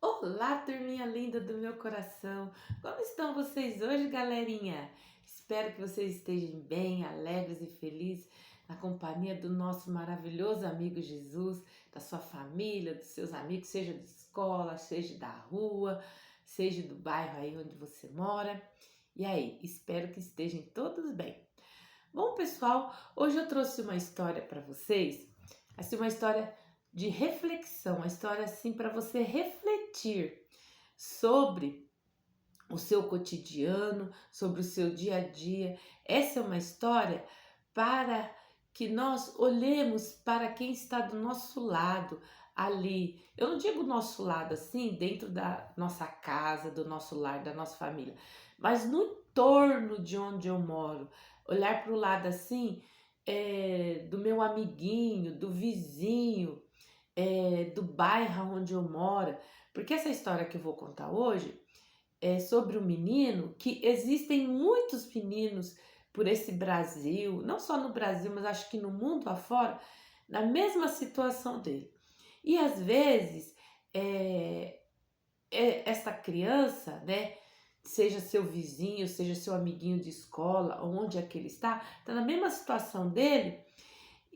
Olá, turminha linda do meu coração! Como estão vocês hoje, galerinha? Espero que vocês estejam bem, alegres e felizes na companhia do nosso maravilhoso amigo Jesus, da sua família, dos seus amigos, seja de escola, seja da rua, seja do bairro aí onde você mora. E aí, espero que estejam todos bem. Bom, pessoal, hoje eu trouxe uma história para vocês, assim, uma história de reflexão, uma história assim para você refletir sobre o seu cotidiano, sobre o seu dia a dia. Essa é uma história para que nós olhemos para quem está do nosso lado ali. Eu não digo nosso lado assim, dentro da nossa casa, do nosso lar, da nossa família, mas no entorno de onde eu moro. Olhar para o lado assim, do meu amiguinho, do vizinho, do bairro onde eu moro. Porque essa história que eu vou contar hoje é sobre um menino que existem muitos meninos por esse Brasil, não só no Brasil, mas acho que no mundo afora, na mesma situação dele. E às vezes, é, essa criança, né, seja seu vizinho, seja seu amiguinho de escola, onde é que ele está na mesma situação dele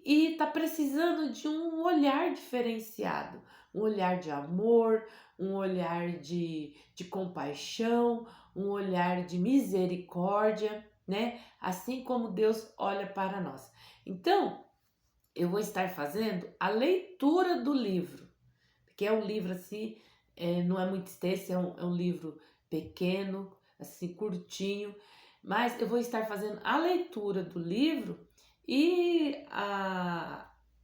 e está precisando de um olhar diferenciado, um olhar de amor, um olhar de compaixão, um olhar de misericórdia, né? Assim como Deus olha para nós. Então, eu vou estar fazendo a leitura do livro, que é um livro assim, não é muito extenso, é um livro pequeno, assim, curtinho, mas eu vou estar fazendo a leitura do livro e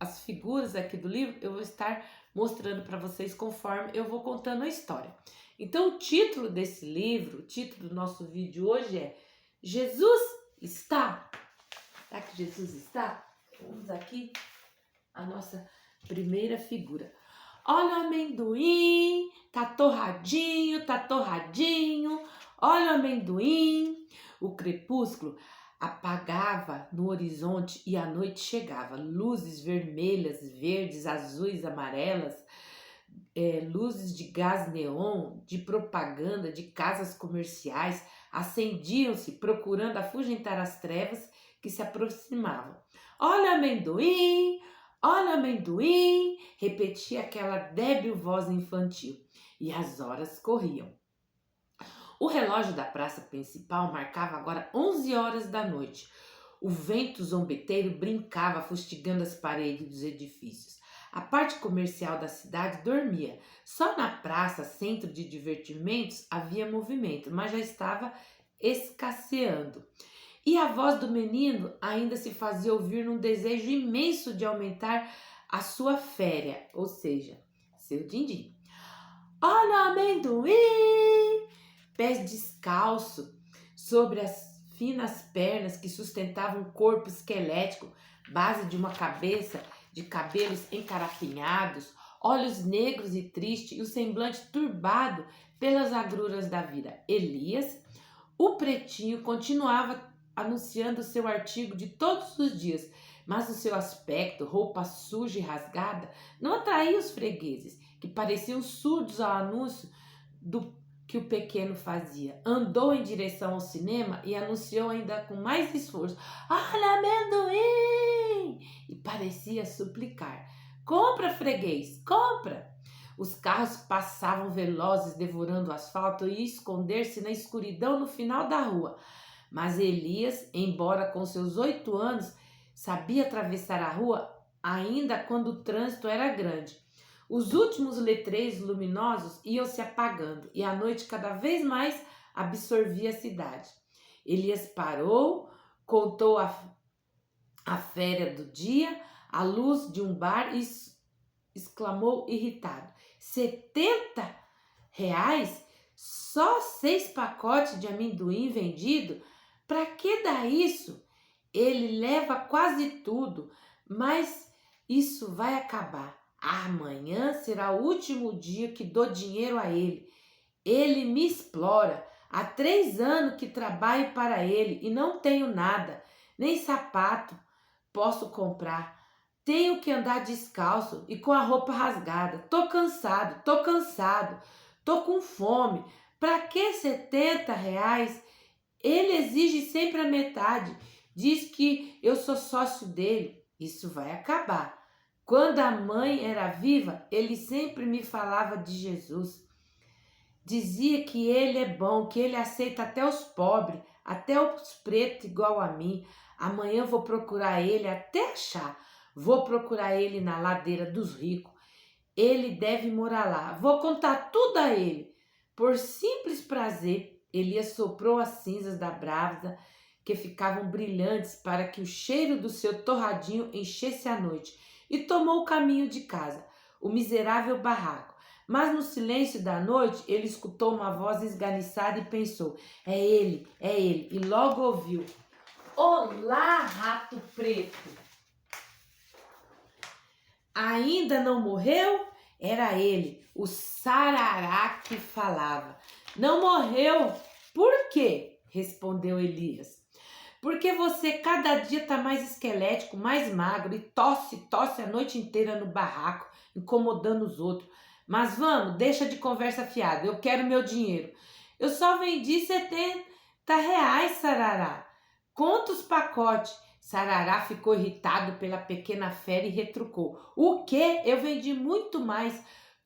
as figuras aqui do livro eu vou estar mostrando para vocês conforme eu vou contando a história. Então, o título desse livro, o título do nosso vídeo hoje é Jesus está. Será que Jesus está? Vamos aqui a nossa primeira figura. Olha o amendoim, tá torradinho, tá torradinho. Olha o amendoim. O crepúsculo apagava no horizonte e a noite chegava. Luzes vermelhas, verdes, azuis, amarelas, luzes de gás neon, de propaganda, de casas comerciais, acendiam-se procurando afugentar as trevas que se aproximavam. Olha amendoim, olha amendoim, repetia aquela débil voz infantil. E as horas corriam. O relógio da praça principal marcava agora 11 horas da noite. O vento zombeteiro brincava, fustigando as paredes dos edifícios. A parte comercial da cidade dormia. Só na praça, centro de divertimentos, havia movimento, mas já estava escasseando. E a voz do menino ainda se fazia ouvir num desejo imenso de aumentar a sua féria, ou seja, seu din-din. Olha o amendoim! Pés descalços sobre as finas pernas que sustentavam um corpo esquelético, base de uma cabeça de cabelos encarapinhados, olhos negros e tristes e o semblante turbado pelas agruras da vida. Elias, o pretinho, continuava anunciando seu artigo de todos os dias, mas o seu aspecto, roupa suja e rasgada, não atraía os fregueses, que pareciam surdos ao anúncio do que o pequeno fazia. Andou em direção ao cinema e anunciou ainda com mais esforço: olha, amendoim! E parecia suplicar: compra, freguês, compra! Os carros passavam velozes, devorando o asfalto e esconder-se na escuridão no final da rua. Mas Elias, embora com seus 8 anos, sabia atravessar a rua ainda quando o trânsito era grande. Os últimos letreiros luminosos iam se apagando e a noite cada vez mais absorvia a cidade. Elias parou, contou a féria do dia, à luz de um bar e exclamou irritado: R$ 70? Só 6 pacotes de amendoim vendido? Para que dá isso? Ele leva quase tudo, mas isso vai acabar. Amanhã será o último dia que dou dinheiro a ele. Ele me explora. Há 3 anos que trabalho para ele e não tenho nada, nem sapato posso comprar. Tenho que andar descalço e com a roupa rasgada. Tô cansado, tô cansado. tô com fome. Para que R$ 70? Ele exige sempre a metade. Diz que eu sou sócio dele. Isso vai acabar. Quando a mãe era viva, ele sempre me falava de Jesus. Dizia que ele é bom, que ele aceita até os pobres, até os pretos igual a mim. Amanhã eu vou procurar ele até achar. Vou procurar ele na ladeira dos ricos. Ele deve morar lá. Vou contar tudo a ele. Por simples prazer, Elias soprou as cinzas da brasa que ficavam brilhantes para que o cheiro do seu torradinho enchesse a noite e tomou o caminho de casa, o miserável barraco. Mas no silêncio da noite, ele escutou uma voz esganiçada e pensou: é ele, é ele. E logo ouviu: olá, rato preto. Ainda não morreu? Era ele, o Sarará que falava. Não morreu. Por quê? Respondeu Elias. Porque você cada dia está mais esquelético, mais magro e tosse a noite inteira no barraco, incomodando os outros. Mas vamos, deixa de conversa fiada, eu quero meu dinheiro. Eu só vendi R$ 70, Sarará. Conta os pacotes. Sarará ficou irritado pela pequena fera e retrucou: o quê? Eu vendi muito mais.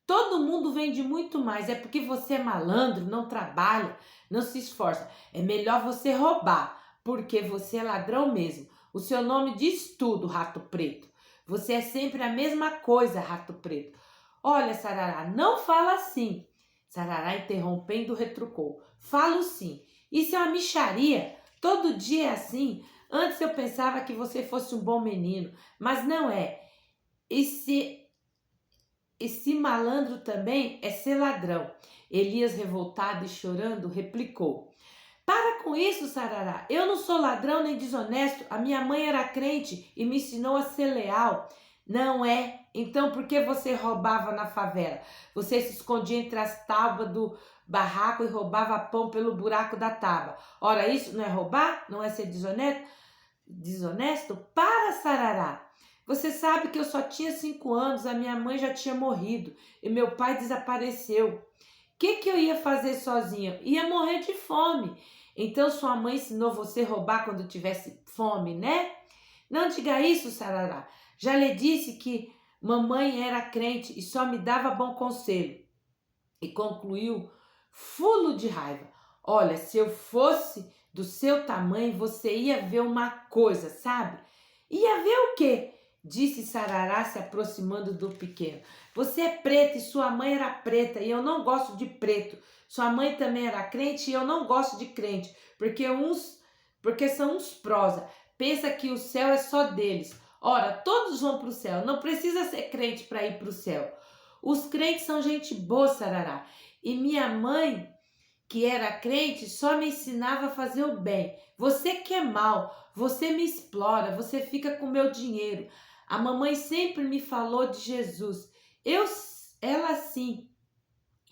Todo mundo vende muito mais. É porque você é malandro, não trabalha, não se esforça. É melhor você roubar, porque você é ladrão mesmo. O seu nome diz tudo, rato preto. Você é sempre a mesma coisa, rato preto. Olha, Sarará, não fala assim. Sarará, interrompendo, retrucou: falo sim. Isso é uma mixaria. Todo dia é assim. Antes eu pensava que você fosse um bom menino, mas não é. Esse malandro também é ser ladrão. Elias, revoltado e chorando, replicou: para com isso, Sarará. Eu não sou ladrão nem desonesto. A minha mãe era crente e me ensinou a ser leal. Não é? Então por que você roubava na favela? Você se escondia entre as tábuas do barraco e roubava pão pelo buraco da tábua. Ora, isso não é roubar? Não é ser desonesto? Desonesto? Para, Sarará. Você sabe que eu só tinha 5 anos, a minha mãe já tinha morrido e meu pai desapareceu. O que eu ia fazer sozinha? Ia morrer de fome. Então sua mãe ensinou você a roubar quando tivesse fome, né? Não diga isso, Sarará. Já lhe disse que mamãe era crente e só me dava bom conselho. E concluiu, fulo de raiva: olha, se eu fosse do seu tamanho, você ia ver uma coisa, sabe? Ia ver o quê? Disse Sarará, se aproximando do pequeno. Você é preta e sua mãe era preta e eu não gosto de preto. Sua mãe também era crente e eu não gosto de crente, porque são uns prosa. Pensa que o céu é só deles. Ora, todos vão para o céu, não precisa ser crente para ir para o céu. Os crentes são gente boa, Sarará. E minha mãe, que era crente, só me ensinava a fazer o bem. Você que é mal, você me explora, você fica com meu dinheiro. A mamãe sempre me falou de Jesus. Ela sim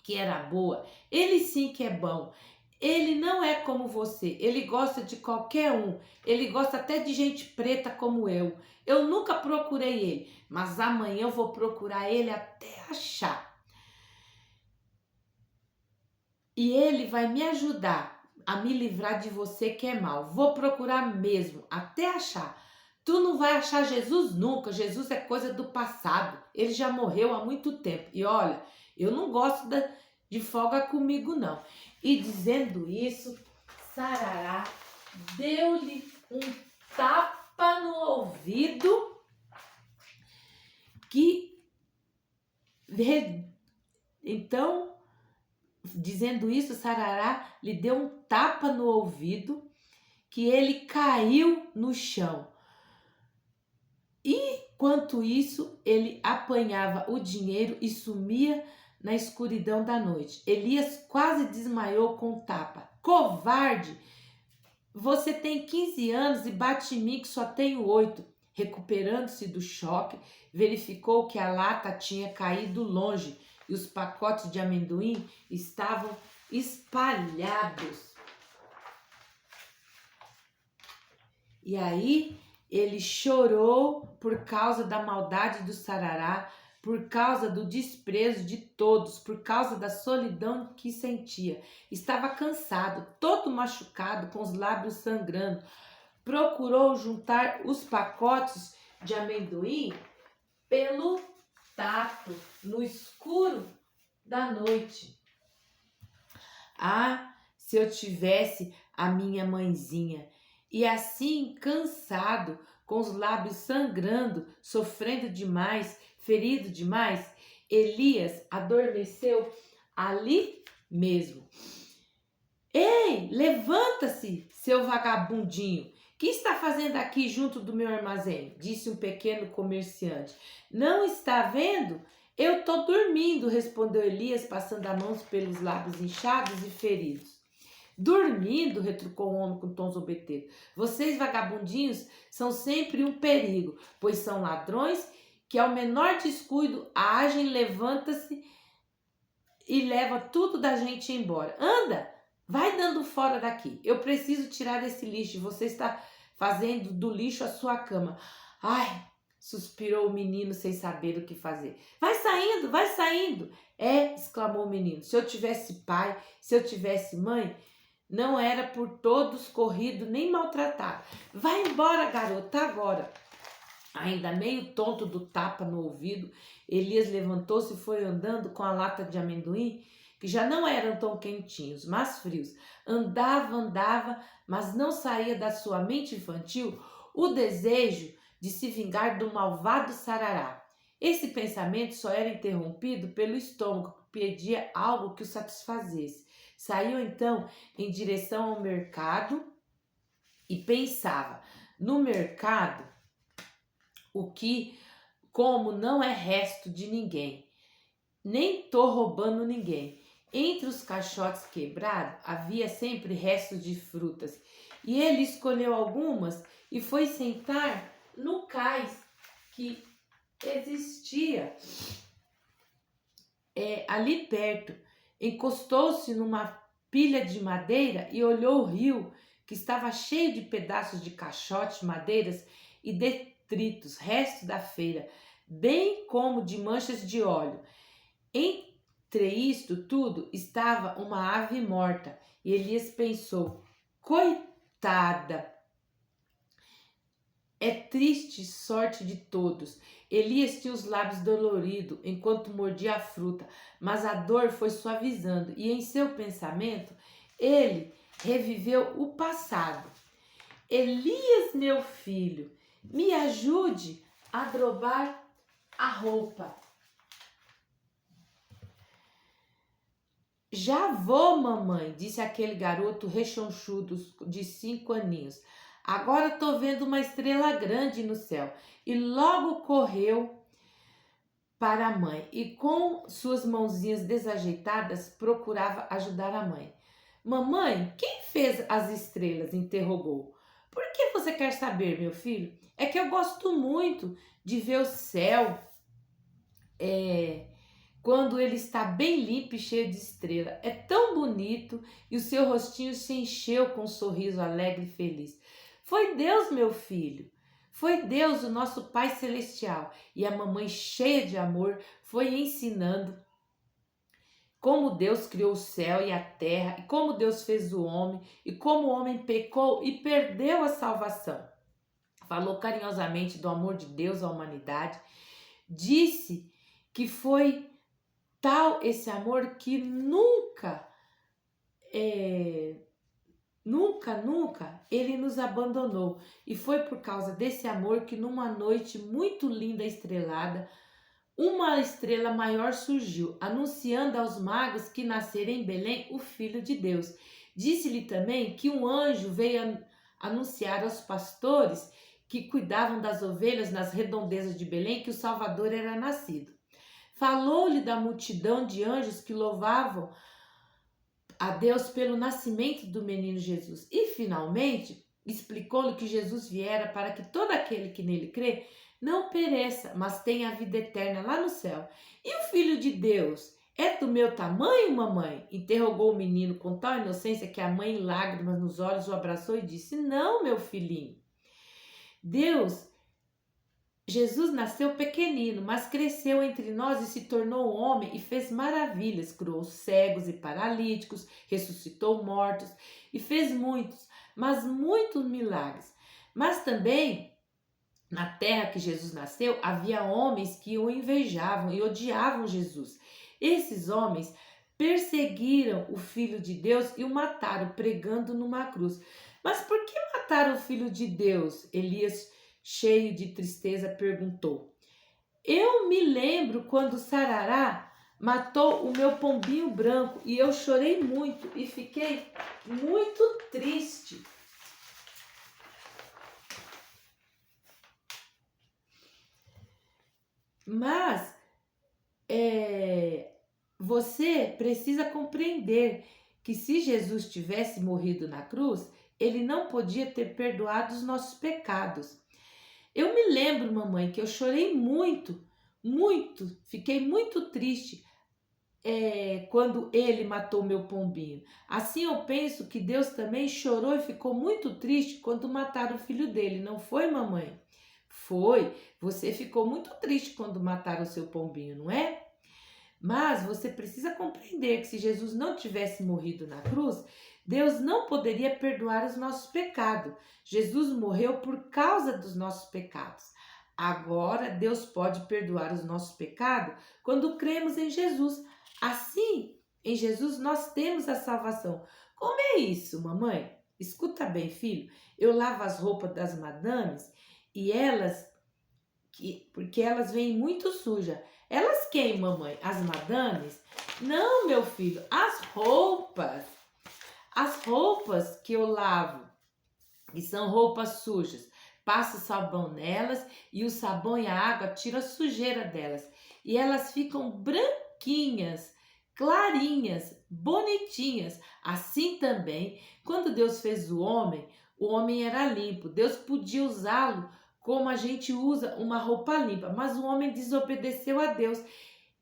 que era boa, ele sim que é bom. Ele não é como você, ele gosta de qualquer um, ele gosta até de gente preta como eu. Eu nunca procurei ele, mas amanhã eu vou procurar ele até achar. E ele vai me ajudar a me livrar de você que é mal. Vou procurar mesmo, até achar. Tu não vai achar Jesus nunca, Jesus é coisa do passado. Ele já morreu há muito tempo. E olha, eu não gosto de folga comigo não. E dizendo isso, Sarará deu-lhe um tapa no ouvido que... Então, dizendo isso, Sarará lhe deu um tapa no ouvido que ele caiu no chão. E, enquanto isso, ele apanhava o dinheiro e sumia na escuridão da noite. Elias quase desmaiou com o tapa. Covarde! Você tem 15 anos e bate em mim que só tenho 8. Recuperando-se do choque, verificou que a lata tinha caído longe e os pacotes de amendoim estavam espalhados. E aí ele chorou por causa da maldade do Sarará, por causa do desprezo de todos, por causa da solidão que sentia. Estava cansado, todo machucado, com os lábios sangrando. Procurou juntar os pacotes de amendoim pelo tato, no escuro da noite. Ah, se eu tivesse a minha mãezinha! E assim, cansado, com os lábios sangrando, sofrendo demais, ferido demais, Elias adormeceu ali mesmo. Ei, levanta-se, seu vagabundinho! Que está fazendo aqui junto do meu armazém? Disse um pequeno comerciante. Não está vendo? Eu estou dormindo, respondeu Elias, passando as mãos pelos lábios inchados e feridos. Dormindo, retrucou o homem com tom zombeteiro. Vocês, vagabundinhos, são sempre um perigo, pois são ladrões que, ao menor descuido, agem, levanta-se e leva tudo da gente embora. Anda, vai dando fora daqui. Eu preciso tirar esse lixo. Você está fazendo do lixo a sua cama. Ai, suspirou o menino sem saber o que fazer. Vai saindo, vai saindo. É, exclamou o menino. Se eu tivesse pai, se eu tivesse mãe, não era por todos corrido nem maltratado. Vai embora, garota, agora. Ainda meio tonto do tapa no ouvido, Elias levantou-se e foi andando com a lata de amendoim, que já não eram tão quentinhos, mas frios. Andava, mas não saía da sua mente infantil o desejo de se vingar do malvado Sarará. Esse pensamento só era interrompido pelo estômago, que pedia algo que o satisfazesse. Saiu então em direção ao mercado e pensava: no mercado, como não é resto de ninguém, nem tô roubando ninguém. Entre os caixotes quebrados havia sempre restos de frutas, e ele escolheu algumas e foi sentar no cais que existia ali perto. Encostou-se numa pilha de madeira e olhou o rio, que estava cheio de pedaços de caixotes, madeiras e detritos, resto da feira, bem como de manchas de óleo. Entre isto tudo estava uma ave morta, e Elias pensou: coitada! É triste sorte de todos. Elias tinha os lábios doloridos enquanto mordia a fruta, mas a dor foi suavizando e em seu pensamento ele reviveu o passado. Elias, meu filho, me ajude a dobrar a roupa. Já vou, mamãe, disse aquele garoto rechonchudo de 5 aninhos. Agora estou vendo uma estrela grande no céu. E logo correu para a mãe e com suas mãozinhas desajeitadas procurava ajudar a mãe. Mamãe, quem fez as estrelas? Interrogou. Por que você quer saber, meu filho? É que eu gosto muito de ver o céu quando ele está bem limpo e cheio de estrela. É tão bonito e o seu rostinho se encheu com um sorriso alegre e feliz. Foi Deus, meu filho. Foi Deus, o nosso Pai Celestial. E a mamãe, cheia de amor, foi ensinando como Deus criou o céu e a terra, e como Deus fez o homem, e como o homem pecou e perdeu a salvação. Falou carinhosamente do amor de Deus à humanidade. Disse que foi tal esse amor que nunca ele nos abandonou. E foi por causa desse amor que numa noite muito linda e estrelada, uma estrela maior surgiu, anunciando aos magos que nascera em Belém o Filho de Deus. Disse-lhe também que um anjo veio anunciar aos pastores que cuidavam das ovelhas nas redondezas de Belém que o Salvador era nascido. Falou-lhe da multidão de anjos que louvavam a Deus pelo nascimento do menino Jesus. E, finalmente, explicou-lhe que Jesus viera para que todo aquele que nele crê não pereça, mas tenha a vida eterna lá no céu. E o Filho de Deus é do meu tamanho, mamãe? Interrogou o menino com tal inocência que a mãe, lágrimas nos olhos, o abraçou e disse: Não, meu filhinho. Deus Jesus nasceu pequenino, mas cresceu entre nós e se tornou homem e fez maravilhas, curou cegos e paralíticos, ressuscitou mortos e fez muitos, mas muitos milagres. Mas também na terra que Jesus nasceu, havia homens que o invejavam e odiavam Jesus. Esses homens perseguiram o Filho de Deus e o mataram, pregando numa cruz. Mas por que mataram o Filho de Deus? Elias, cheio de tristeza, perguntou. Eu me lembro quando Sarará matou o meu pombinho branco e eu chorei muito e fiquei muito triste. Mas você precisa compreender que se Jesus tivesse morrido na cruz, ele não podia ter perdoado os nossos pecados. Eu me lembro, mamãe, que eu chorei muito, muito, fiquei muito triste quando ele matou meu pombinho. Assim eu penso que Deus também chorou e ficou muito triste quando mataram o filho dele, não foi, mamãe? Foi. Você ficou muito triste quando mataram o seu pombinho, não é? Mas você precisa compreender que se Jesus não tivesse morrido na cruz, Deus não poderia perdoar os nossos pecados. Jesus morreu por causa dos nossos pecados. Agora Deus pode perdoar os nossos pecados quando cremos em Jesus. Assim, em Jesus nós temos a salvação. Como é isso, mamãe? Escuta bem, filho. Eu lavo as roupas das madames e porque elas vêm muito sujas. Elas quem, mamãe? As madames? Não, meu filho, as roupas. As roupas que eu lavo, que são roupas sujas. Passo sabão nelas e o sabão e a água tiram a sujeira delas. E elas ficam branquinhas, clarinhas, bonitinhas. Assim também, quando Deus fez o homem era limpo. Deus podia usá-lo como a gente usa uma roupa limpa, mas o homem desobedeceu a Deus.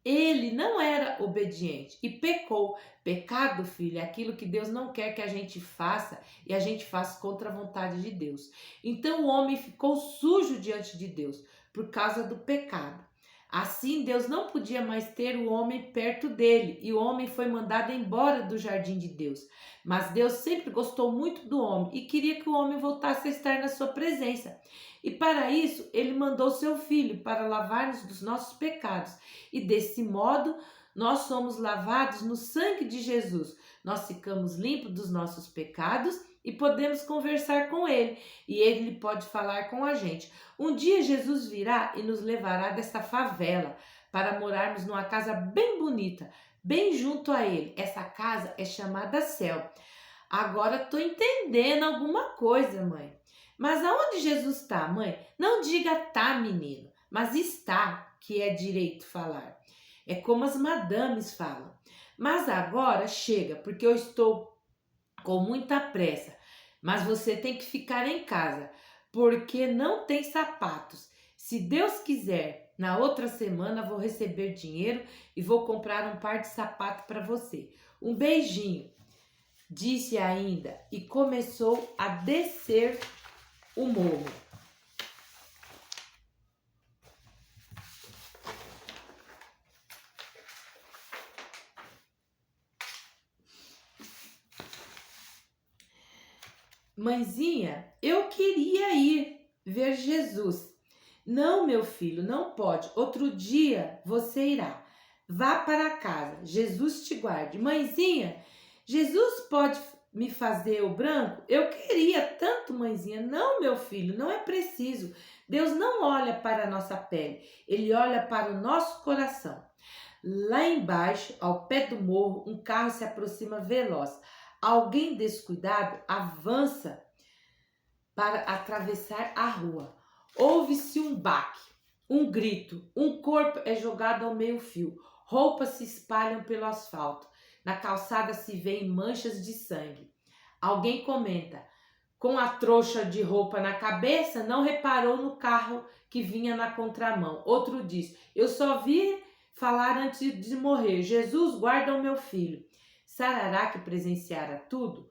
Ele não era obediente e pecou. Pecado, filho, é aquilo que Deus não quer que a gente faça e a gente faz contra a vontade de Deus. Então o homem ficou sujo diante de Deus por causa do pecado. Assim, Deus não podia mais ter o homem perto dele e o homem foi mandado embora do jardim de Deus. Mas Deus sempre gostou muito do homem e queria que o homem voltasse a estar na sua presença. E para isso, ele mandou seu filho para lavar-nos dos nossos pecados. E desse modo, nós somos lavados no sangue de Jesus. Nós ficamos limpos dos nossos pecados e podemos conversar com ele. E ele pode falar com a gente. Um dia Jesus virá e nos levará dessa favela para morarmos numa casa bem bonita, bem junto a ele. Essa casa é chamada céu. Agora estou entendendo alguma coisa, mãe. Mas aonde Jesus está, mãe? Não diga tá, menino, mas está, que é direito falar. É como as madames falam. Mas agora chega, porque eu estou com muita pressa. Mas você tem que ficar em casa, porque não tem sapatos. Se Deus quiser, na outra semana vou receber dinheiro e vou comprar um par de sapato para você. Um beijinho, disse ainda e começou a descer o morro. Mãezinha, eu queria ir ver Jesus. Não, meu filho, não pode. Outro dia você irá. Vá para casa. Jesus te guarde. Mãezinha, Jesus pode me fazer o branco? Eu queria tanto, mãezinha. Não, meu filho, não é preciso. Deus não olha para a nossa pele. Ele olha para o nosso coração. Lá embaixo, ao pé do morro, um carro se aproxima veloz. Alguém descuidado avança para atravessar a rua. Ouve-se um baque, um grito, um corpo é jogado ao meio-fio. Roupas se espalham pelo asfalto. Na calçada se vêem manchas de sangue. Alguém comenta: com a trouxa de roupa na cabeça, não reparou no carro que vinha na contramão. Outro diz: eu só vi falar antes de morrer. Jesus, guarda o meu filho. Sarará, que presenciara tudo,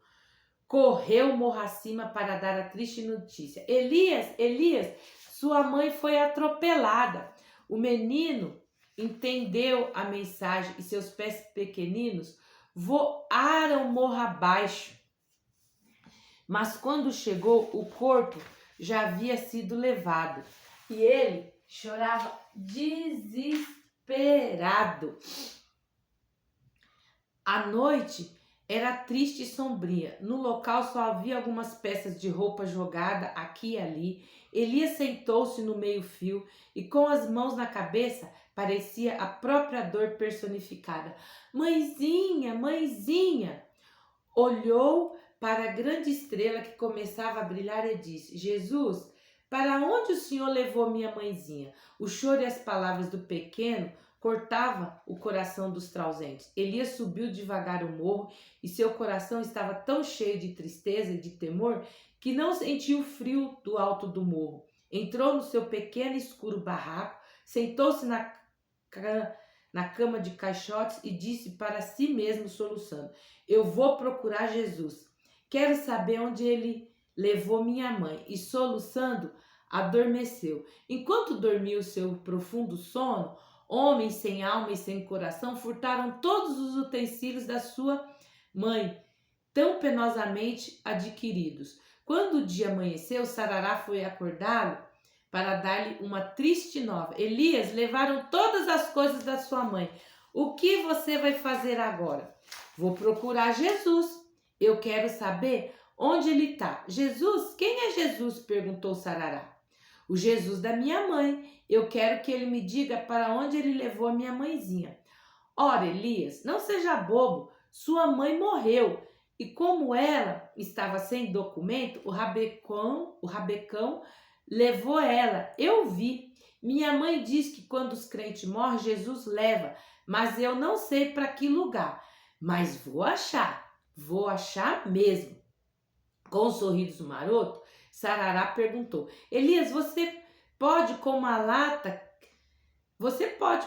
correu morro acima para dar a triste notícia. Elias, Elias, sua mãe foi atropelada. O menino entendeu a mensagem e seus pés pequeninos voaram morro abaixo. Mas quando chegou, o corpo já havia sido levado e ele chorava desesperado. A noite era triste e sombria. No local só havia algumas peças de roupa jogada aqui e ali. Elias sentou-se no meio-fio e com as mãos na cabeça parecia a própria dor personificada. Mãezinha, mãezinha! Olhou para a grande estrela que começava a brilhar e disse: Jesus, para onde o Senhor levou minha mãezinha? O choro e as palavras do pequeno cortava o coração dos trausentes. Elias subiu devagar o morro e seu coração estava tão cheio de tristeza e de temor que não sentiu o frio do alto do morro. Entrou no seu pequeno e escuro barraco, sentou-se na cama de caixotes e disse para si mesmo, soluçando: eu vou procurar Jesus. Quero saber onde ele levou minha mãe. E soluçando, adormeceu. Enquanto dormia o seu profundo sono, homens sem alma e sem coração furtaram todos os utensílios da sua mãe, tão penosamente adquiridos. Quando o dia amanheceu, Sarará foi acordá-lo para dar-lhe uma triste nova. Elias, levaram todas as coisas da sua mãe. O que você vai fazer agora? Vou procurar Jesus. Eu quero saber onde ele está. Jesus? Quem é Jesus? Perguntou Sarará. O Jesus da minha mãe. Eu quero que ele me diga para onde ele levou a minha mãezinha. Ora, Elias, não seja bobo. Sua mãe morreu. E como ela estava sem documento, o rabecão levou ela. Eu vi. Minha mãe diz que quando os crentes morrem, Jesus leva. Mas eu não sei para que lugar. Mas vou achar mesmo. Com um sorriso maroto, Sarará perguntou: Elias, você pode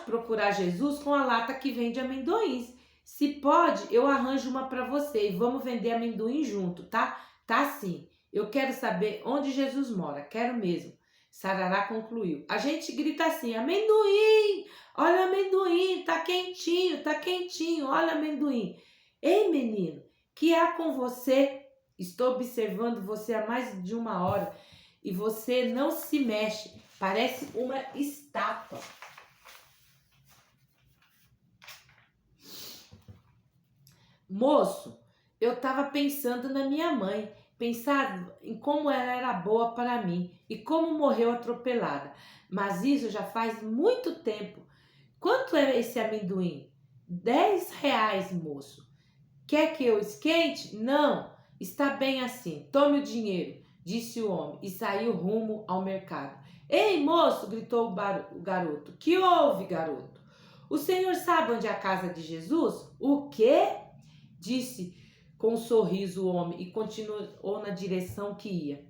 procurar Jesus com a lata que vende amendoins. Se pode, eu arranjo uma para você e vamos vender amendoim junto, tá? Tá sim. Eu quero saber onde Jesus mora, quero mesmo. Sarará concluiu. A gente grita assim: amendoim! Olha o amendoim, tá quentinho, olha o amendoim. Ei, menino, que há com você? Estou observando você há mais de uma hora e você não se mexe, parece uma estátua. Moço, eu estava pensando na minha mãe, pensando em como ela era boa para mim e como morreu atropelada. Mas isso já faz muito tempo. Quanto é esse amendoim? R$ 10, moço. Quer que eu esquente? Não, está bem assim. Tome o dinheiro, disse o homem e saiu rumo ao mercado. Ei, moço, gritou o garoto. Que houve, garoto? O senhor sabe onde é a casa de Jesus? O quê? Disse com um sorriso o homem e continuou na direção que ia.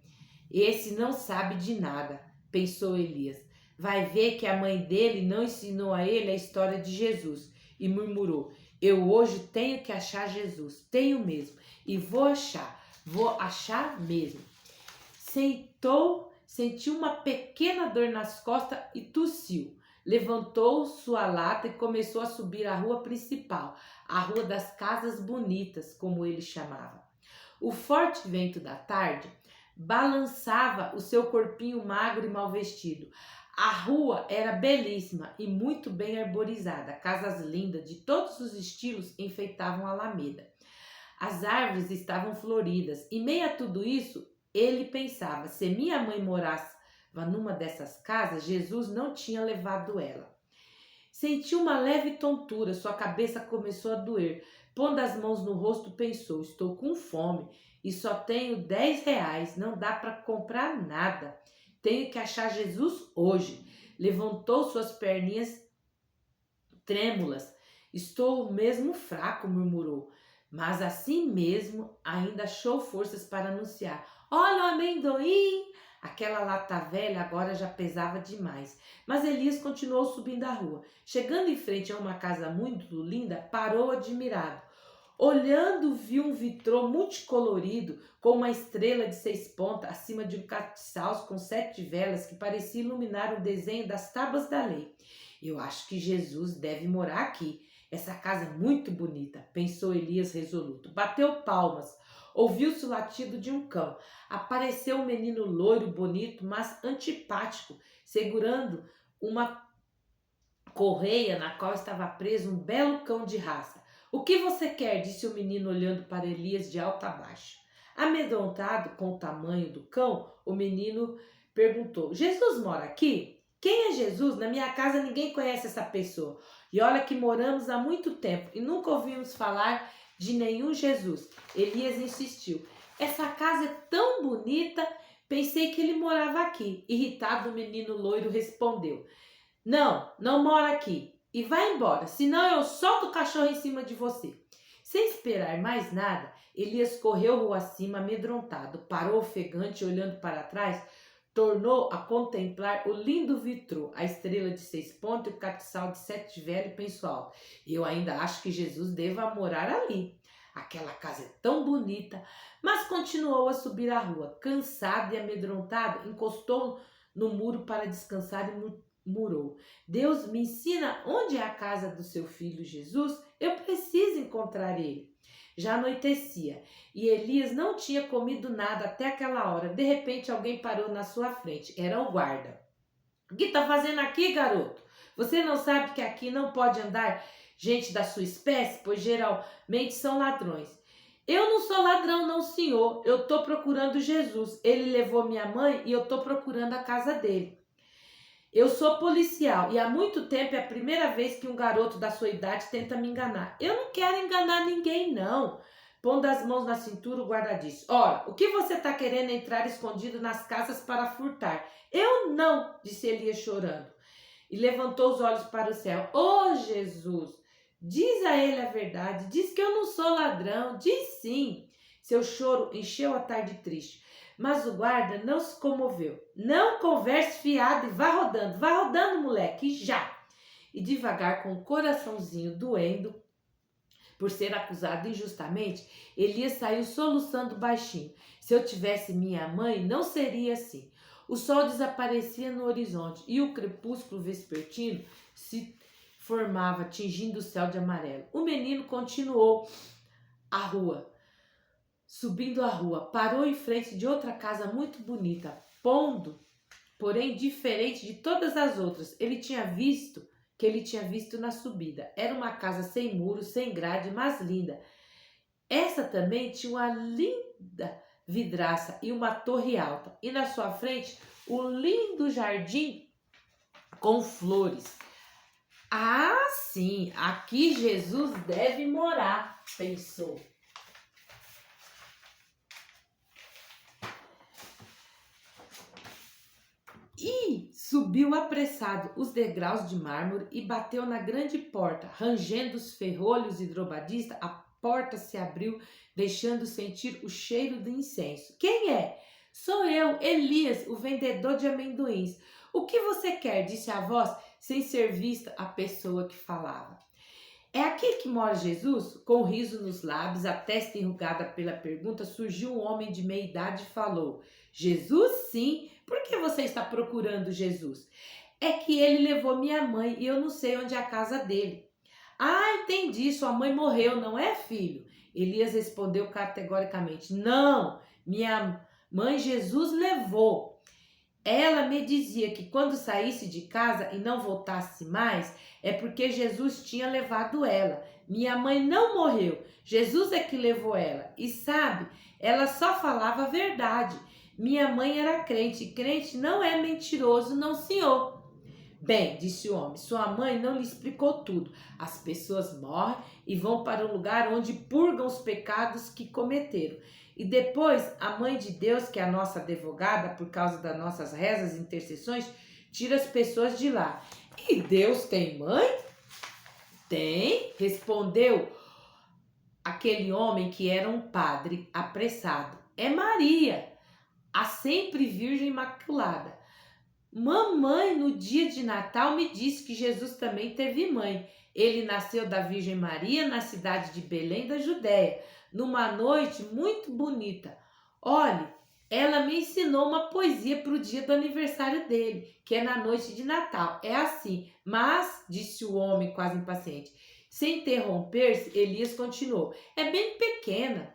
Esse não sabe de nada, pensou Elias. Vai ver que a mãe dele não ensinou a ele a história de Jesus. E murmurou: eu hoje tenho que achar Jesus, tenho mesmo, e vou achar mesmo. Sentiu uma pequena dor nas costas e tossiu. Levantou sua lata e começou a subir a rua principal, a Rua das Casas Bonitas, como ele chamava. O forte vento da tarde balançava o seu corpinho magro e mal vestido. A rua era belíssima e muito bem arborizada. Casas lindas de todos os estilos enfeitavam a alameda. As árvores estavam floridas. Em meio a tudo isso, ele pensava: se minha mãe morasse numa dessas casas, Jesus não tinha levado ela. Sentiu uma leve tontura, sua cabeça começou a doer. Pondo as mãos no rosto, pensou: estou com fome e só tenho R$ 10, não dá para comprar nada. Tenho que achar Jesus hoje. Levantou suas perninhas trêmulas. Estou mesmo fraco, murmurou. Mas assim mesmo ainda achou forças para anunciar: olha o amendoim! Aquela lata velha agora já pesava demais. Mas Elias continuou subindo a rua. Chegando em frente a uma casa muito linda, parou admirado. Olhando, viu um vitrô multicolorido com uma estrela de 6 pontas acima de um castiçal com 7 velas que parecia iluminar o desenho das tábuas da lei. Eu acho que Jesus deve morar aqui. Essa casa é muito bonita, pensou Elias resoluto. Bateu palmas. Ouviu-se o latido de um cão. Apareceu um menino loiro, bonito, mas antipático, segurando uma correia na qual estava preso um belo cão de raça. O que você quer? Disse o menino olhando para Elias de alto a baixo. Amedrontado com o tamanho do cão, o menino perguntou: Jesus mora aqui? Quem é Jesus? Na minha casa ninguém conhece essa pessoa. E olha que moramos há muito tempo e nunca ouvimos falar de nenhum Jesus. Elias insistiu. Essa casa é tão bonita, pensei que ele morava aqui. Irritado, o menino loiro respondeu: Não, não mora aqui. E vai embora, senão eu solto o cachorro em cima de você. Sem esperar mais nada, Elias correu rua acima, amedrontado. Parou ofegante, olhando para trás, tornou a contemplar o lindo vitrô, a estrela de 6 pontas e o castiçal de 7 velas e pensou alto. Eu ainda acho que Jesus deva morar ali. Aquela casa é tão bonita. Mas continuou a subir a rua. Cansado e amedrontado, encostou no muro para descansar e murmurou: Deus me ensina onde é a casa do seu filho Jesus? Eu preciso encontrar ele. Já anoitecia e Elias não tinha comido nada até aquela hora. De repente alguém parou na sua frente. Era o guarda. O que está fazendo aqui, garoto? Você não sabe que aqui não pode andar gente da sua espécie, pois geralmente são ladrões. Eu não sou ladrão, não, senhor. Eu estou procurando Jesus. Ele levou minha mãe e eu estou procurando a casa dele. Eu sou policial e há muito tempo é a primeira vez que um garoto da sua idade tenta me enganar. Eu não quero enganar ninguém, não. Pondo as mãos na cintura, o guarda disse: Ora, o que você está querendo entrar escondido nas casas para furtar? Eu não, disse Elias chorando. E levantou os olhos para o céu. Oh, Jesus, diz a ele a verdade. Diz que eu não sou ladrão. Diz sim. Seu choro encheu a tarde triste. Mas o guarda não se comoveu. Não converse fiado e vá rodando, moleque, já. E devagar, com o coraçãozinho doendo por ser acusado injustamente, Elias saiu soluçando baixinho. Se eu tivesse minha mãe, não seria assim. O sol desaparecia no horizonte e o crepúsculo vespertino se formava, tingindo o céu de amarelo. O menino continuou a rua. Subindo a rua, parou em frente de outra casa muito bonita, porém diferente de todas as outras. Ele tinha visto na subida. Era uma casa sem muros, sem grade, mas linda. Essa também tinha uma linda vidraça e uma torre alta. E na sua frente, um lindo jardim com flores. Ah, sim, aqui Jesus deve morar, pensou. E subiu apressado os degraus de mármore e bateu na grande porta. Rangendo os ferrolhos hidrobadista, a porta se abriu, deixando sentir o cheiro do incenso. Quem é? Sou eu, Elias, o vendedor de amendoins. O que você quer? Disse a voz, sem ser vista a pessoa que falava. É aqui que mora Jesus? Com um riso nos lábios, a testa enrugada pela pergunta, surgiu um homem de meia idade e falou: Jesus, sim. Por que você está procurando Jesus? É que ele levou minha mãe e eu não sei onde é a casa dele. Ah, entendi. Sua mãe morreu, não é, filho? Elias respondeu categoricamente: Não, minha mãe Jesus levou. Ela me dizia que quando saísse de casa e não voltasse mais, é porque Jesus tinha levado ela. Minha mãe não morreu, Jesus é que levou ela. E sabe, ela só falava a verdade. Minha mãe era crente, e crente não é mentiroso, não, senhor. Bem, disse o homem, sua mãe não lhe explicou tudo. As pessoas morrem e vão para um lugar onde purgam os pecados que cometeram. E depois, a mãe de Deus, que é a nossa advogada, por causa das nossas rezas e intercessões, tira as pessoas de lá. E Deus tem mãe? Tem, respondeu aquele homem que era um padre apressado. É Maria, a sempre Virgem Imaculada. Mamãe, no dia de Natal, me disse que Jesus também teve mãe. Ele nasceu da Virgem Maria na cidade de Belém da Judéia, numa noite muito bonita. Olhe, ela me ensinou uma poesia para o dia do aniversário dele, que é na noite de Natal. É assim, mas, disse o homem quase impaciente, sem interromper-se, Elias continuou. É bem pequena,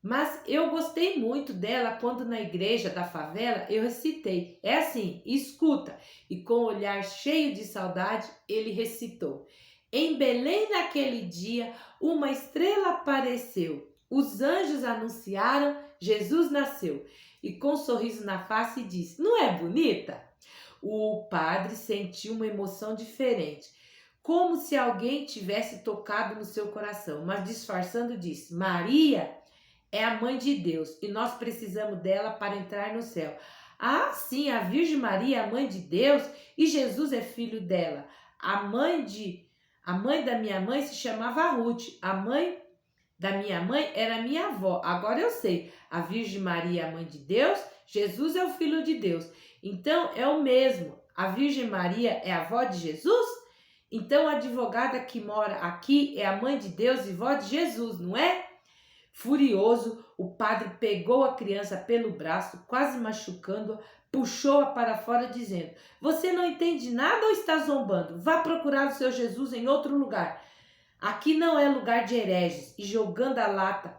mas eu gostei muito dela quando na igreja da favela eu recitei. É assim, escuta. E com o olhar cheio de saudade, ele recitou. Em Belém naquele dia, uma estrela apareceu. Os anjos anunciaram, Jesus nasceu. E com um sorriso na face disse, não é bonita? O padre sentiu uma emoção diferente, como se alguém tivesse tocado no seu coração, mas disfarçando disse, Maria é a mãe de Deus e nós precisamos dela para entrar no céu. Ah, sim, a Virgem Maria é a mãe de Deus e Jesus é filho dela. A mãe da minha mãe se chamava Ruth. A mãe da minha mãe era minha avó. Agora eu sei. A Virgem Maria é a mãe de Deus, Jesus é o filho de Deus. Então é o mesmo. A Virgem Maria é a avó de Jesus? Então a advogada que mora aqui é a mãe de Deus e vó de Jesus, não é? Furioso, o padre pegou a criança pelo braço, quase machucando-a, puxou-a para fora, dizendo: Você não entende nada ou está zombando? Vá procurar o seu Jesus em outro lugar. Aqui não é lugar de hereges. E jogando a lata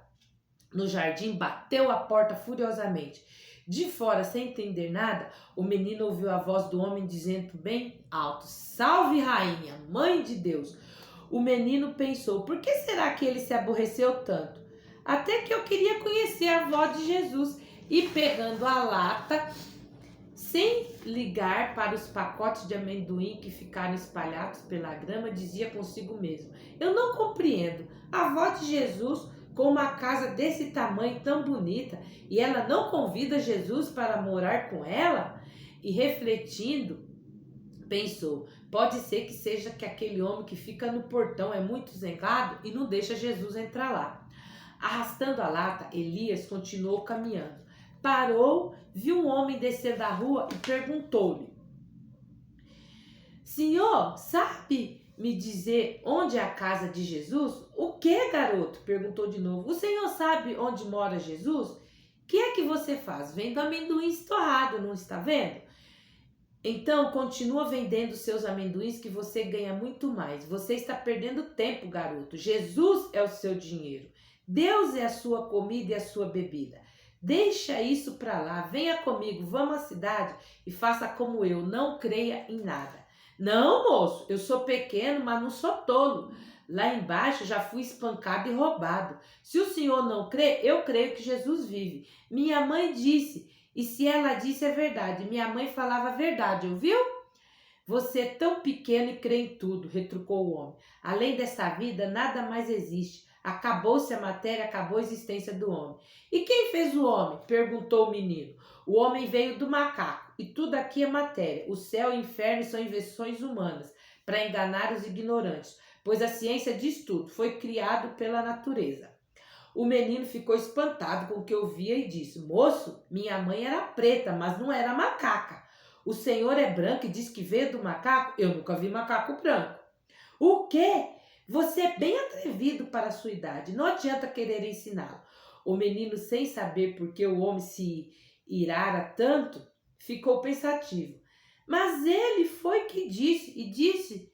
no jardim, bateu a porta furiosamente. De fora, sem entender nada, o menino ouviu a voz do homem dizendo bem alto: Salve, rainha, mãe de Deus! O menino pensou: por que será que ele se aborreceu tanto? Até que eu queria conhecer a avó de Jesus. E pegando a lata, sem ligar para os pacotes de amendoim que ficaram espalhados pela grama, dizia consigo mesmo: Eu não compreendo. A avó de Jesus, com uma casa desse tamanho tão bonita, e ela não convida Jesus para morar com ela? E refletindo, pensou: pode ser que seja que aquele homem que fica no portão é muito zangado e não deixa Jesus entrar lá. Arrastando a lata, Elias continuou caminhando. Parou, viu um homem descer da rua e perguntou-lhe: Senhor, sabe me dizer onde é a casa de Jesus? O que, garoto? Perguntou de novo. O senhor sabe onde mora Jesus? O que é que você faz? Vendo amendoins torrado, não está vendo? Então, continua vendendo seus amendoins que você ganha muito mais. Você está perdendo tempo, garoto. Jesus é o seu dinheiro. Deus é a sua comida e a sua bebida. Deixa isso para lá. Venha comigo, vamos à cidade e faça como eu. Não creia em nada. Não, moço, eu sou pequeno, mas não sou tolo. Lá embaixo já fui espancado e roubado. Se o senhor não crê, eu creio que Jesus vive. Minha mãe disse... E se ela disse é verdade, minha mãe falava a verdade, ouviu? Você é tão pequeno e crê em tudo, retrucou o homem. Além dessa vida, nada mais existe. Acabou-se a matéria, acabou a existência do homem. E quem fez o homem? Perguntou o menino. O homem veio do macaco, e tudo aqui é matéria. O céu e o inferno são invenções humanas, para enganar os ignorantes, pois a ciência diz tudo, foi criado pela natureza. O menino ficou espantado com o que ouvia e disse: Moço, minha mãe era preta, mas não era macaca. O senhor é branco e diz que veio do macaco? Eu nunca vi macaco branco. O quê? Você é bem atrevido para a sua idade. Não adianta querer ensiná-lo. O menino, sem saber por que o homem se irara tanto, ficou pensativo. Mas ele foi que disse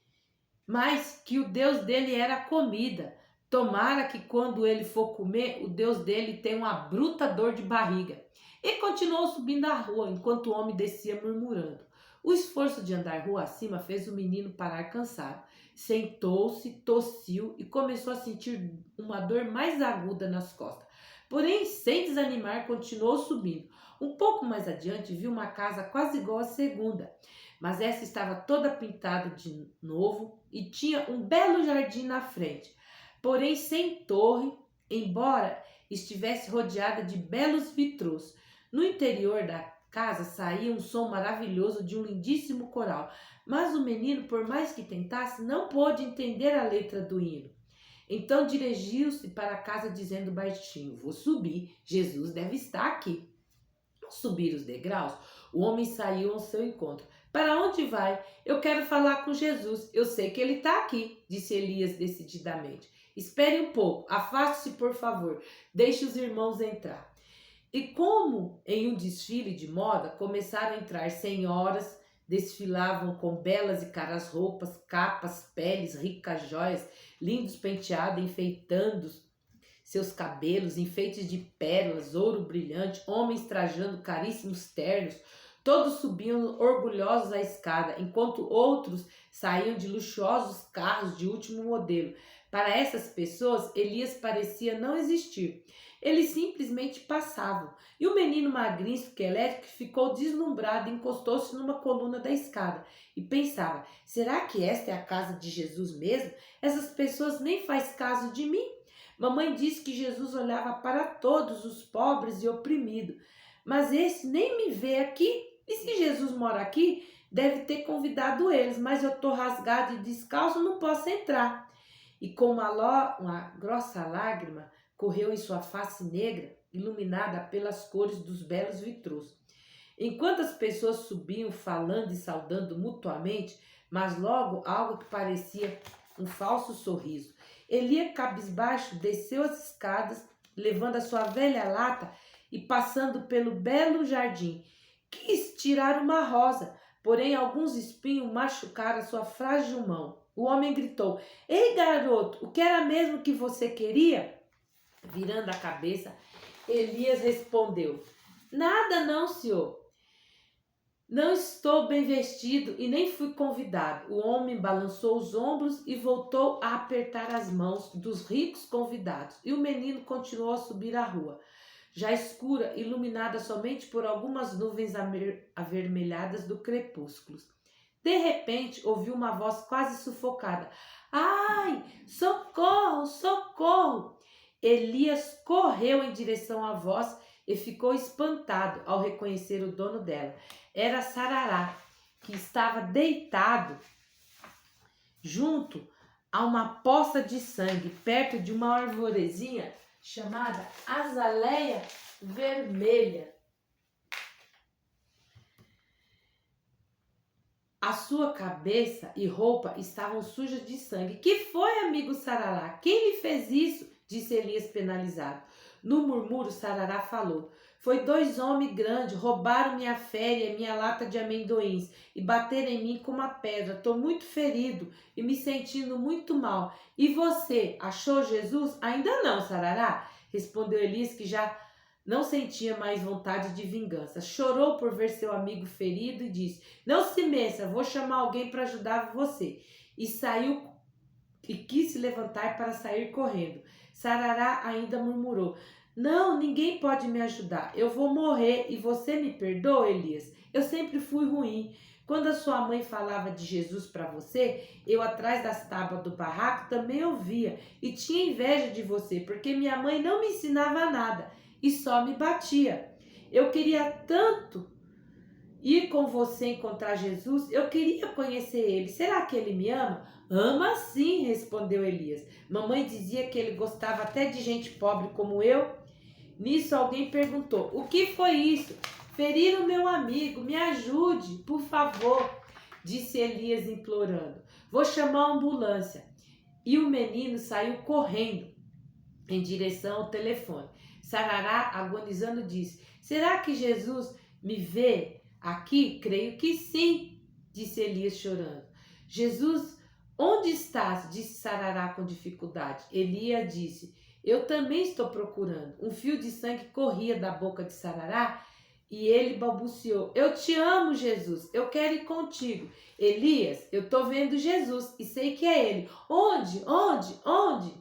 mais que o Deus dele era a comida. Tomara que quando ele for comer, o Deus dele tenha uma bruta dor de barriga. E continuou subindo a rua, enquanto o homem descia murmurando. O esforço de andar rua acima fez o menino parar cansado. Sentou-se, tossiu e começou a sentir uma dor mais aguda nas costas. Porém, sem desanimar, continuou subindo. Um pouco mais adiante, viu uma casa quase igual à segunda, mas essa estava toda pintada de novo e tinha um belo jardim na frente. Porém sem torre, embora estivesse rodeada de belos vitrôs. No interior da casa saía um som maravilhoso de um lindíssimo coral, mas o menino, por mais que tentasse, não pôde entender a letra do hino. Então dirigiu-se para a casa dizendo baixinho: Vou subir, Jesus deve estar aqui. Ao subir os degraus, o homem saiu ao seu encontro. Para onde vai? Eu quero falar com Jesus. Eu sei que ele está aqui, disse Elias decididamente. Espere um pouco, afaste-se, por favor. Deixe os irmãos entrar. E como em um desfile de moda começaram a entrar senhoras, desfilavam com belas e caras roupas, capas, peles, ricas joias, lindos penteados, enfeitando seus cabelos, enfeites de pérolas, ouro brilhante, homens trajando caríssimos ternos, todos subiam orgulhosos a escada, enquanto outros saíam de luxuosos carros de último modelo. Para essas pessoas, Elias parecia não existir. Eles simplesmente passavam. E o menino magrinho esquelético ficou deslumbrado e encostou-se numa coluna da escada e pensava: será que esta é a casa de Jesus mesmo? Essas pessoas nem faz caso de mim. Mamãe disse que Jesus olhava para todos os pobres e oprimidos, mas esse nem me vê aqui. E se Jesus mora aqui, deve ter convidado eles, mas eu estou rasgado e descalço, não posso entrar. E com uma grossa lágrima correu em sua face negra, iluminada pelas cores dos belos vitrôs. Enquanto as pessoas subiam falando e saudando mutuamente, mas logo algo que parecia um falso sorriso. Elia, cabisbaixo, desceu as escadas, levando a sua velha lata e passando pelo belo jardim. Quis tirar uma rosa, porém alguns espinhos machucaram a sua frágil mão. O homem gritou: Ei, garoto, o que era mesmo que você queria? Virando a cabeça, Elias respondeu: Nada não, senhor. Não estou bem vestido e nem fui convidado. O homem balançou os ombros e voltou a apertar as mãos dos ricos convidados. E o menino continuou a subir a rua, já escura, iluminada somente por algumas nuvens avermelhadas do crepúsculo. De repente, ouviu uma voz quase sufocada: Ai, socorro, socorro! Elias correu em direção à voz e ficou espantado ao reconhecer o dono dela. Era Sarará, que estava deitado junto a uma poça de sangue, perto de uma arvorezinha chamada azaleia vermelha. A sua cabeça e roupa estavam sujas de sangue. Que foi, amigo Sarará? Quem lhe fez isso? Disse Elias penalizado. No murmúrio, Sarará falou: Foi 2 homens grandes, roubaram minha féria e minha lata de amendoins e bateram em mim com uma pedra. Estou muito ferido e me sentindo muito mal. E você, achou Jesus? Ainda não, Sarará, respondeu Elias, que já não sentia mais vontade de vingança. Chorou por ver seu amigo ferido e disse: Não se mexa, vou chamar alguém para ajudar você. E saiu e quis se levantar para sair correndo. Sarará ainda murmurou: Não, ninguém pode me ajudar. Eu vou morrer e você me perdoa, Elias? Eu sempre fui ruim. Quando a sua mãe falava de Jesus para você, eu atrás das tábuas do barraco também ouvia e tinha inveja de você, porque minha mãe não me ensinava nada e só me batia. Eu queria tanto ir com você encontrar Jesus, eu queria conhecer ele. Será que ele me ama? Ama sim, respondeu Elias. Mamãe dizia que ele gostava até de gente pobre como eu. Nisso alguém perguntou: O que foi isso? Feriram meu amigo, me ajude, por favor, disse Elias implorando. Vou chamar a ambulância. E o menino saiu correndo em direção ao telefone. Sarará, agonizando, disse: Será que Jesus me vê aqui? Creio que sim, disse Elias chorando. Jesus, onde estás? Disse Sarará com dificuldade. Elias disse: Eu também estou procurando. Um fio de sangue corria da boca de Sarará e ele balbuciou: Eu te amo, Jesus, eu quero ir contigo. Elias, eu estou vendo Jesus e sei que é ele. Onde? Onde? Onde?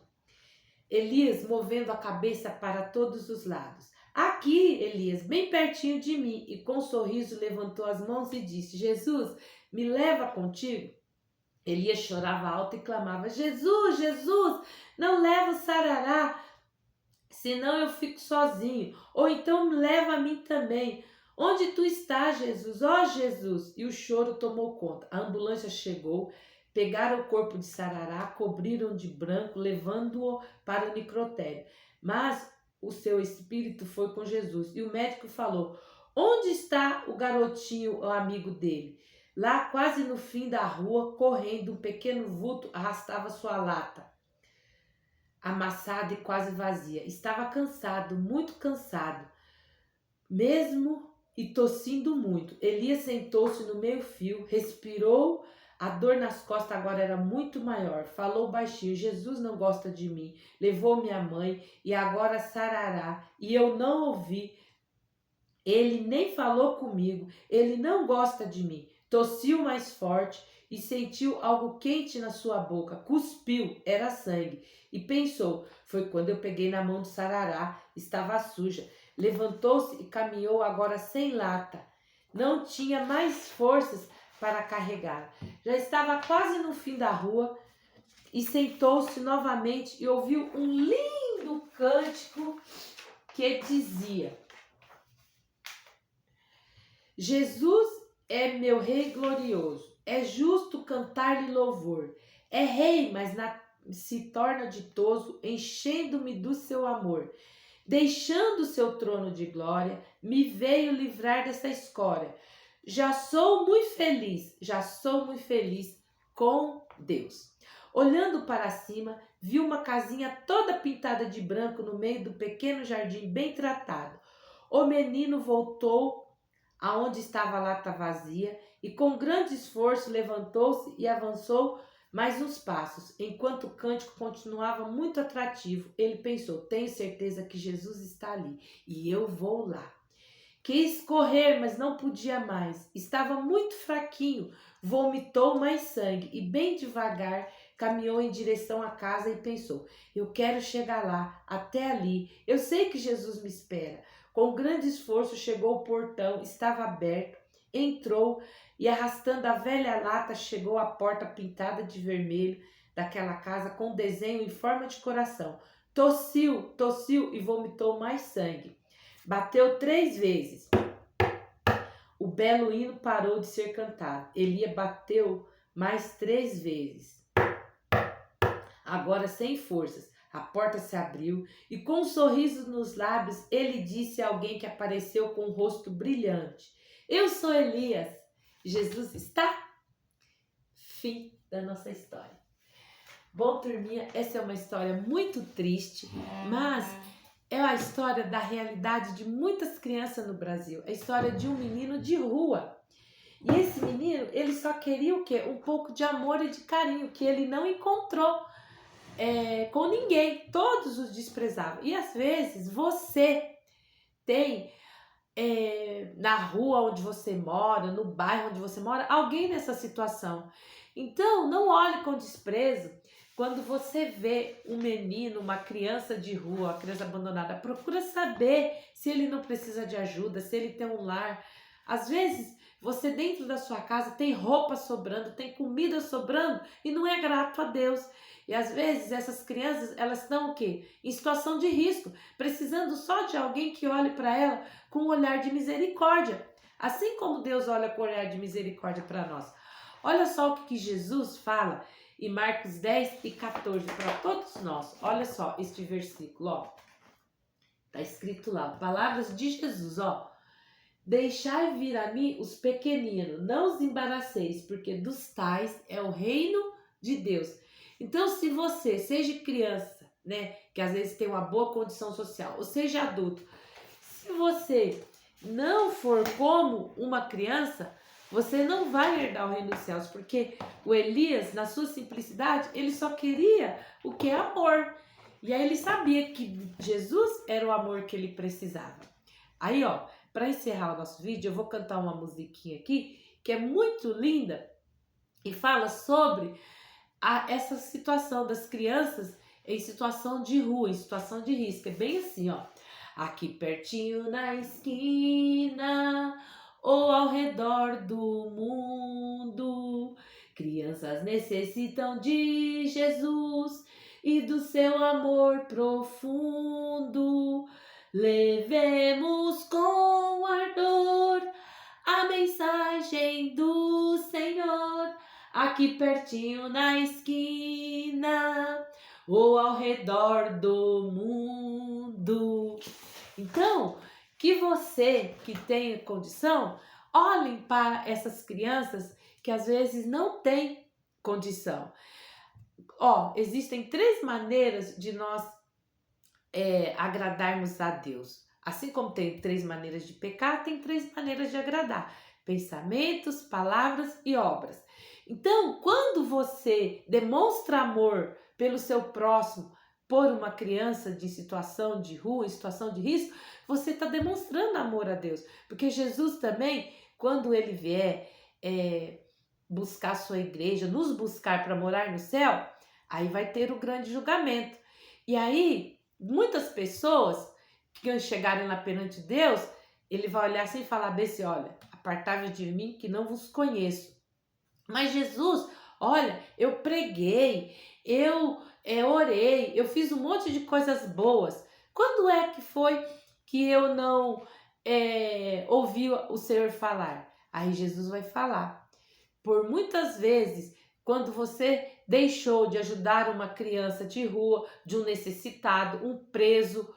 Elias, movendo a cabeça para todos os lados. Aqui, Elias, bem pertinho de mim. E com um sorriso levantou as mãos e disse: Jesus, me leva contigo. Elias chorava alto e clamava: Jesus, Jesus, não leva o Sarará, senão eu fico sozinho. Ou então me leva a mim também. Onde tu estás, Jesus? Ó Jesus! E o choro tomou conta. A ambulância chegou. Pegaram o corpo de Sarará, cobriram de branco, levando-o para o necrotério. Mas o seu espírito foi com Jesus. E o médico falou: Onde está o garotinho, o amigo dele? Lá, quase no fim da rua, correndo, um pequeno vulto arrastava sua lata, amassada e quase vazia. Estava cansado, muito cansado, mesmo, e tossindo muito. Elias sentou-se no meio-fio, respirou. A dor nas costas agora era muito maior. Falou baixinho: Jesus não gosta de mim. Levou minha mãe e agora sarará. E eu não ouvi. Ele nem falou comigo. Ele não gosta de mim. Tossiu mais forte e sentiu algo quente na sua boca. Cuspiu, era sangue. E pensou: foi quando eu peguei na mão do sarará. Estava suja. Levantou-se e caminhou agora sem lata. Não tinha mais forças para carregar. Já estava quase no fim da rua e sentou-se novamente e ouviu um lindo cântico que dizia: Jesus é meu rei glorioso, é justo cantar-lhe louvor. É rei, mas se torna ditoso, enchendo-me do seu amor. Deixando seu trono de glória, me veio livrar dessa escória. Já sou muito feliz com Deus. Olhando para cima, viu uma casinha toda pintada de branco no meio do pequeno jardim bem tratado. O menino voltou aonde estava a lata vazia e com grande esforço levantou-se e avançou mais uns passos. Enquanto o cântico continuava muito atrativo, ele pensou: tenho certeza que Jesus está ali e eu vou lá. Quis correr, mas não podia mais. Estava muito fraquinho. Vomitou mais sangue e bem devagar caminhou em direção à casa e pensou: eu quero chegar lá, até ali. Eu sei que Jesus me espera. Com grande esforço chegou ao portão, estava aberto. Entrou e arrastando a velha lata chegou à porta pintada de vermelho daquela casa com um desenho em forma de coração. Tossiu e vomitou mais sangue. Bateu 3 vezes. O belo hino parou de ser cantado. Elias bateu mais 3 vezes. Agora sem forças. A porta se abriu e com um sorriso nos lábios ele disse a alguém que apareceu com um rosto brilhante: eu sou Elias. Jesus está? Fim da nossa história. Bom, turminha, essa é uma história muito triste, mas é a história da realidade de muitas crianças no Brasil. É a história de um menino de rua. E esse menino, ele só queria o quê? Um pouco de amor e de carinho, que ele não encontrou com ninguém. Todos os desprezavam. E às vezes você tem na rua onde você mora, no bairro onde você mora, alguém nessa situação. Então, não olhe com desprezo. Quando você vê um menino, uma criança de rua, uma criança abandonada, procura saber se ele não precisa de ajuda, se ele tem um lar. Às vezes, você dentro da sua casa tem roupa sobrando, tem comida sobrando e não é grato a Deus. E às vezes essas crianças, elas estão o quê? Em situação de risco, precisando só de alguém que olhe para ela com um olhar de misericórdia. Assim como Deus olha com um olhar de misericórdia para nós. Olha só o que Jesus fala em Marcos 10 e 14 para todos nós. Olha só este versículo, ó. Tá escrito lá, palavras de Jesus, ó. Deixai vir a mim os pequeninos, não os embaraceis, porque dos tais é o reino de Deus. Então, se você, seja criança, né, que às vezes tem uma boa condição social, ou seja adulto, se você não for como uma criança, você não vai herdar o reino dos céus, porque o Elias, na sua simplicidade, ele só queria o que é amor. E aí ele sabia que Jesus era o amor que ele precisava. Aí, ó, para encerrar o nosso vídeo, eu vou cantar uma musiquinha aqui, que é muito linda, e fala sobre essa situação das crianças em situação de rua, em situação de risco. É bem assim, ó. Aqui pertinho na esquina ou ao redor do mundo, crianças necessitam de Jesus e do seu amor profundo. Levemos com ardor a mensagem do Senhor, aqui pertinho na esquina ou ao redor do mundo. Então, que você que tem condição, Olhem para essas crianças que às vezes não têm condição. Existem 3 maneiras de nós agradarmos a Deus. Assim como tem 3 maneiras de pecar, tem 3 maneiras de agradar: pensamentos, palavras e obras. Então, quando você demonstra amor pelo seu próximo, por uma criança de situação de rua, em situação de risco, você está demonstrando amor a Deus. Porque Jesus também, quando ele vier buscar a sua igreja, nos buscar para morar no céu, aí vai ter o grande julgamento. E aí, muitas pessoas que chegarem lá perante Deus, ele vai olhar assim e falar bem assim: olha, apartai-vos de mim que não vos conheço. Mas Jesus, olha, eu preguei, eu orei, eu fiz um monte de coisas boas. Quando é que foi que eu não ouvi o Senhor falar? Aí Jesus vai falar: por muitas vezes, quando você deixou de ajudar uma criança de rua, de um necessitado, um preso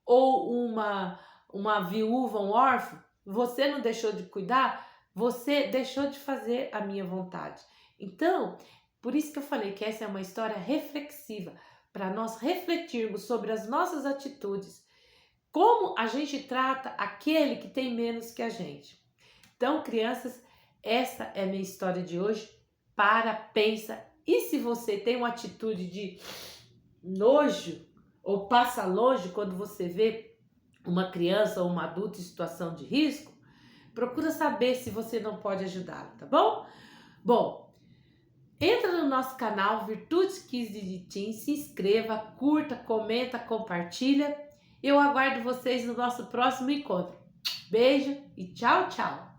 ou uma viúva, um órfão, você não deixou de cuidar, você deixou de fazer a minha vontade. Então, por isso que eu falei que essa é uma história reflexiva, para nós refletirmos sobre as nossas atitudes, como a gente trata aquele que tem menos que a gente. Então, crianças, essa é a minha história de hoje. Para, pensa, e se você tem uma atitude de nojo ou passa longe quando você vê uma criança ou um adulto em situação de risco, procura saber se você não pode ajudá-lo, tá bom? Bom, entra no nosso canal Virtudes Kids de Teen, se inscreva, curta, comenta, compartilha. Eu aguardo vocês no nosso próximo encontro. Beijo e tchau, tchau!